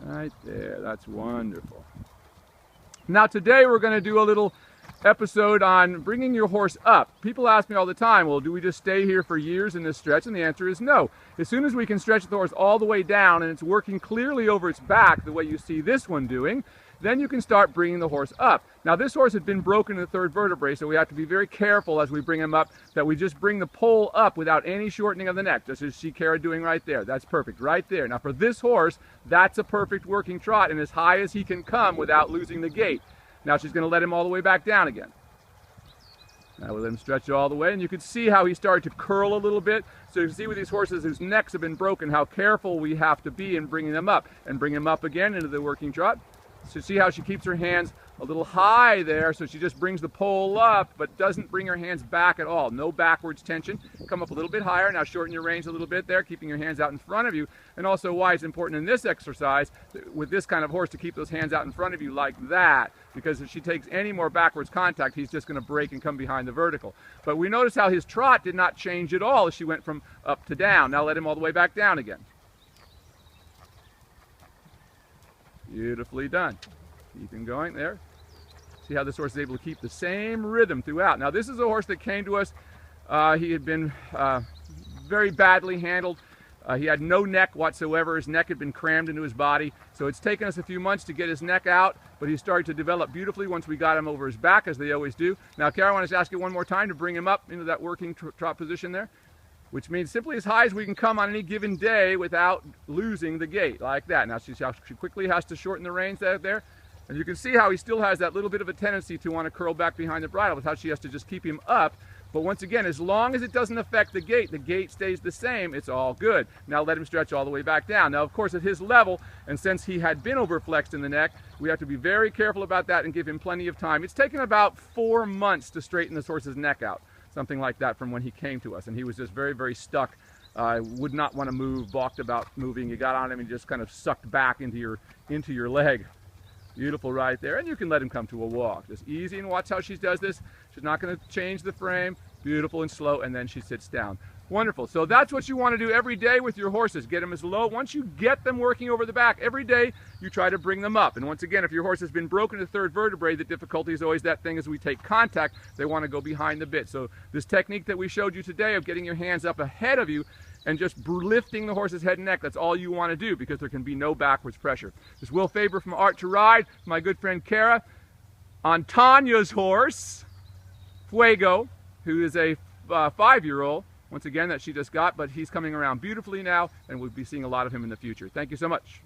Right there, that's wonderful. Now today we're going to do a little episode on bringing your horse up. People ask me all the time, well, do we just stay here for years in this stretch? And the answer is no. As soon as we can stretch the horse all the way down and it's working clearly over its back the way you see this one doing, then you can start bringing the horse up. Now this horse had been broken in the third vertebrae, so we have to be very careful as we bring him up that we just bring the pole up without any shortening of the neck, just as you see Kara doing right there. That's perfect, right there. Now for this horse, that's a perfect working trot and as high as he can come without losing the gait. Now she's going to let him all the way back down again. Now we'll let him stretch all the way, and you can see how he started to curl a little bit. So you can see with these horses whose necks have been broken how careful we have to be in bringing them up. And bring him up again into the working trot. So see how she keeps her hands a little high there, so she just brings the pole up, but doesn't bring her hands back at all. No backwards tension. Come up a little bit higher. Now shorten your range a little bit there, keeping your hands out in front of you. And also why it's important in this exercise, with this kind of horse, to keep those hands out in front of you like that, because if she takes any more backwards contact, he's just going to break and come behind the vertical. But we notice how his trot did not change at all as she went from up to down. Now let him all the way back down again. Beautifully done. Keep him going there. See how this horse is able to keep the same rhythm throughout. Now this is a horse that came to us. He had been very badly handled. He had no neck whatsoever. His neck had been crammed into his body. So it's taken us a few months to get his neck out, but he started to develop beautifully once we got him over his back, as they always do. Now, Kara, I want to ask you one more time to bring him up into that working trot position there, which means simply as high as we can come on any given day without losing the gait, like that. Now, she quickly has to shorten the reins there. And you can see how he still has that little bit of a tendency to want to curl back behind the bridle, with how she has to just keep him up. But once again, as long as it doesn't affect the gait stays the same, it's all good. Now let him stretch all the way back down. Now, of course, at his level, and since he had been overflexed in the neck, we have to be very careful about that and give him plenty of time. It's taken about 4 months to straighten this horse's neck out, something like that, from when he came to us. And he was just very, very stuck, would not want to move, balked about moving. You got on him and just kind of sucked back into your leg. Beautiful right there, and you can let him come to a walk. Just easy, and watch how she does this. She's not going to change the frame. Beautiful and slow, and then she sits down. Wonderful. So that's what you want to do every day with your horses. Get them as low. Once you get them working over the back, every day you try to bring them up. And once again, if your horse has been broken to the third vertebrae, the difficulty is always that thing as we take contact, they want to go behind the bit. So this technique that we showed you today of getting your hands up ahead of you and just lifting the horse's head and neck, that's all you want to do, because there can be no backwards pressure. This is Will Faerber from Art to Ride, my good friend Kara, on Tanya's horse, Fuego, who is a 5-year-old, once again, that she just got, but he's coming around beautifully now, and we'll be seeing a lot of him in the future. Thank you so much.